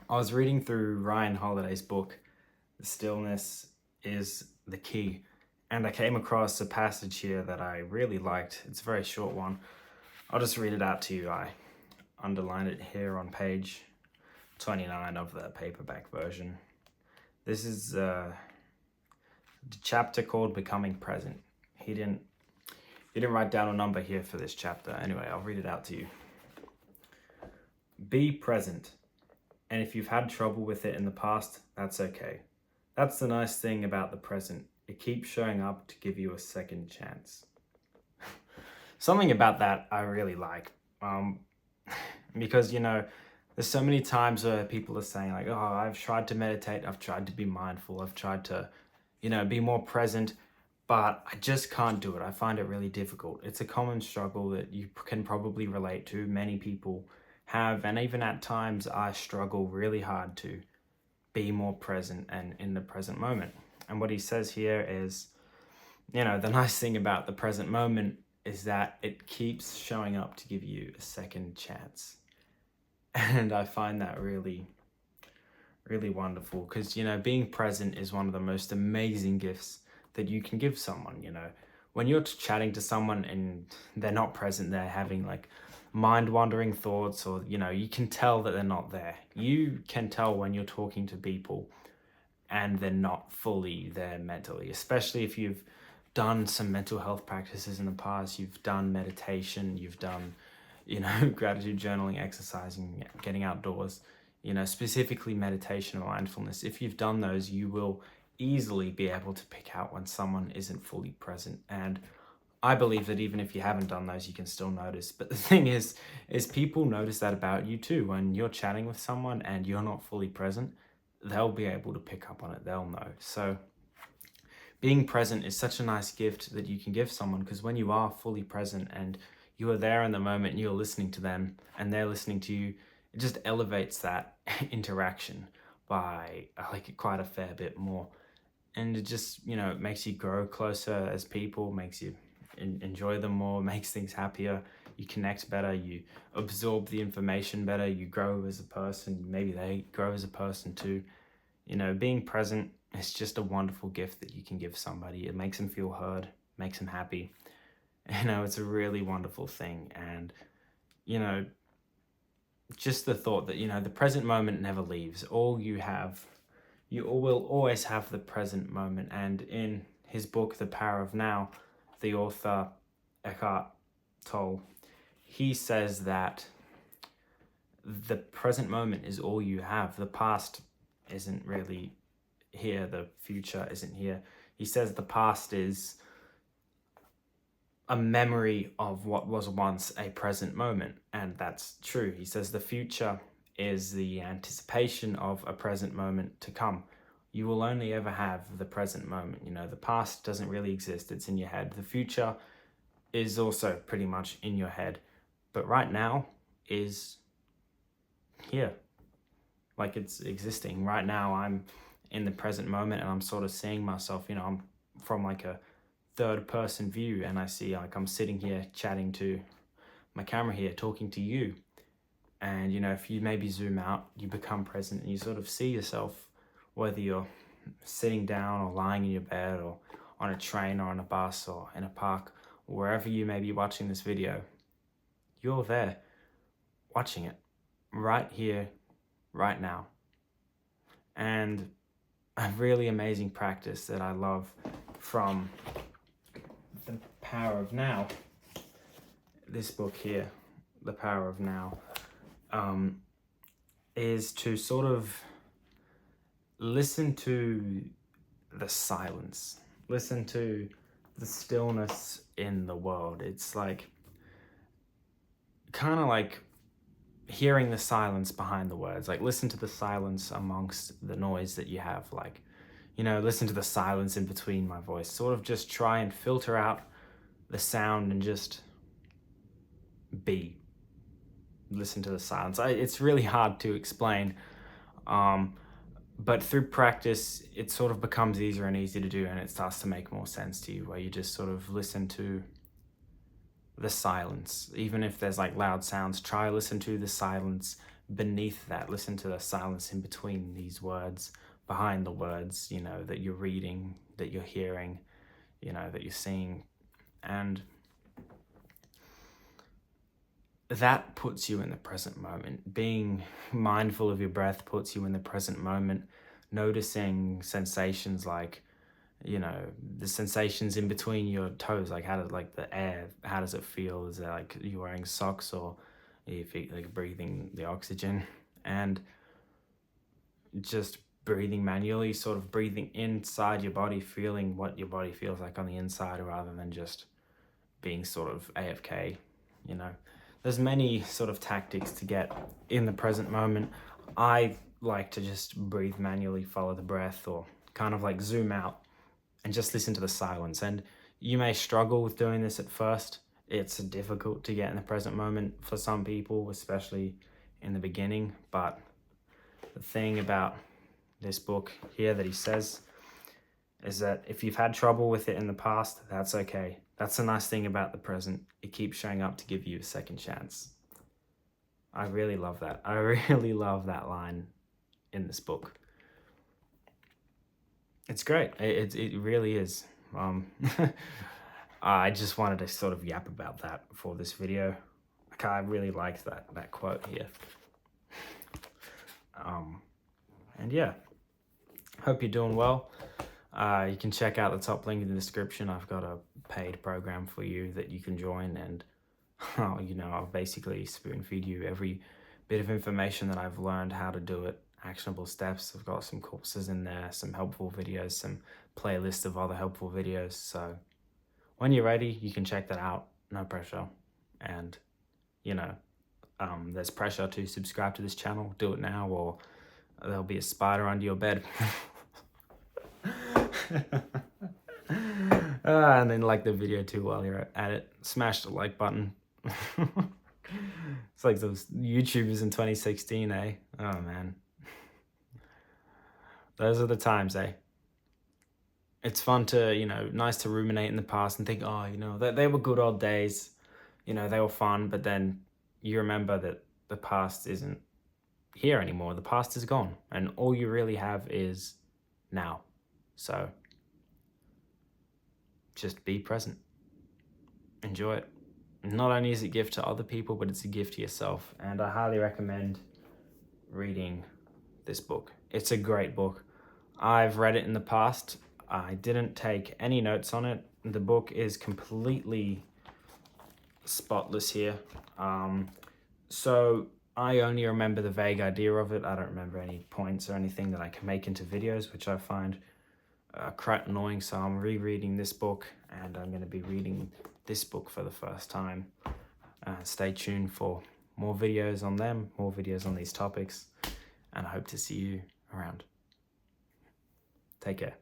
I was reading through Ryan Holiday's book, The Stillness is the Key, and I came across a passage here that I really liked. It's a very short one. I'll just read it out to you. I underlined it here on page 29 of the paperback version. This is the chapter called Becoming Present. He didn't write down a number here for this chapter. Anyway, I'll read it out to you. Be present. And if you've had trouble with it in the past, that's okay. That's the nice thing about the present. It keeps showing up to give you a second chance. Something about that I really like. Because, there's so many times where people are saying, like, oh, I've tried to meditate, I've tried to be mindful, I've tried to, be more present, but I just can't do it. I find it really difficult. It's a common struggle that you can probably relate to. Many people have, and even at times I struggle really hard to be more present and in the present moment. And what he says here is, the nice thing about the present moment is that it keeps showing up to give you a second chance. And I find that really, really wonderful because, being present is one of the most amazing gifts that you can give someone. When you're chatting to someone and they're not present, they're having like mind wandering thoughts, or you can tell that they're not there. You can tell when you're talking to people and they're not fully there mentally, especially if you've done some mental health practices in the past, you've done meditation, you've done gratitude journaling, exercising, getting outdoors, specifically meditation or mindfulness. If you've done those, you will easily be able to pick out when someone isn't fully present. And I believe that even if you haven't done those, you can still notice. But the thing is people notice that about you too. When you're chatting with someone and you're not fully present, they'll be able to pick up on it. They'll know. So being present is such a nice gift that you can give someone, because when you are fully present and you are there in the moment and you're listening to them and they're listening to you, it just elevates that interaction by like quite a fair bit more. And it just, makes you grow closer as people, makes you enjoy them more, makes things happier. You connect better, you absorb the information better, you grow as a person, maybe they grow as a person too. Being present is just a wonderful gift that you can give somebody. It makes them feel heard, makes them happy. It's a really wonderful thing. And, just the thought that, the present moment never leaves. You will always have the present moment. And in his book, The Power of Now, the author Eckhart Tolle, he says that the present moment is all you have. The past isn't really here. The future isn't here. He says the past is a memory of what was once a present moment. And that's true. He says the future is the anticipation of a present moment to come. You will only ever have the present moment. The past doesn't really exist. It's in your head. The future is also pretty much in your head. But right now is here. Like, it's existing. Right now I'm in the present moment and I'm sort of seeing myself, I'm from like a third person view, and I see like I'm sitting here chatting to my camera here, talking to you. And if you maybe zoom out, you become present and you sort of see yourself, whether you're sitting down or lying in your bed or on a train or on a bus or in a park, or wherever you may be watching this video. You're there watching it right here, right now. And a really amazing practice that I love from The Power of Now, this book here, The Power of Now, is to sort of listen to the silence, listen to the stillness in the world. It's like kind of like hearing the silence behind the words. Like, listen to the silence amongst the noise that you have. Like, listen to the silence in between my voice. Sort of just try and filter out the sound and just be. Listen to the silence. It's really hard to explain. But through practice, it sort of becomes easier and easier to do, and it starts to make more sense to you, where you just sort of listen to the silence. Even if there's like loud sounds, try listen to the silence beneath that. Listen to the silence in between these words, behind the words, you know, that you're reading, that you're hearing, you know, that you're seeing. And that puts you in the present moment. Being mindful of your breath puts you in the present moment. Noticing sensations like, you know, the sensations in between your toes, like how does, like the air, how does it feel? Is it like you're wearing socks, or if you like breathing the oxygen? And just breathing manually, sort of breathing inside your body, feeling what your body feels like on the inside, rather than just being sort of AFK, you know. There's many sort of tactics to get in the present moment. I like to just breathe manually, follow the breath, or kind of like zoom out and just listen to the silence. And you may struggle with doing this at first. It's difficult to get in the present moment for some people, especially in the beginning. But the thing about this book here that he says is that if you've had trouble with it in the past, that's okay. That's the nice thing about the present. It keeps showing up to give you a second chance. I really love that. I really love that line in this book. It's great. It really is. I just wanted to sort of yap about that for this video. I really liked that quote here. And yeah, hope you're doing well. You can check out the top link in the description. I've got a paid program for you that you can join, and you know, I'll basically spoon feed you every bit of information that I've learned how to do it, actionable steps. I've got some courses in there, some helpful videos, some playlists of other helpful videos. So when you're ready, you can check that out. No pressure. And you know, there's pressure to subscribe to this channel. Do it now, or there'll be a spider under your bed. And then like the video too while you're at it. Smash the like button. It's like those YouTubers in 2016, eh? Oh man. Those are the times, eh? It's fun to, you know, nice to ruminate in the past and think, oh, you know, they were good old days. You know, they were fun, but then you remember that the past isn't here anymore. The past is gone, and all you really have is now. So just be present. Enjoy it. Not only is it a gift to other people, but it's a gift to yourself. And I highly recommend reading this book. It's a great book. I've read it in the past. I didn't take any notes on it. The book is completely spotless here. So I only remember the vague idea of it. I don't remember any points or anything that I can make into videos, which I find quite annoying. So I'm rereading this book, and I'm going to be reading this book for the first time. Stay tuned for more videos on them, more videos on these topics, and I hope to see you around. Take care.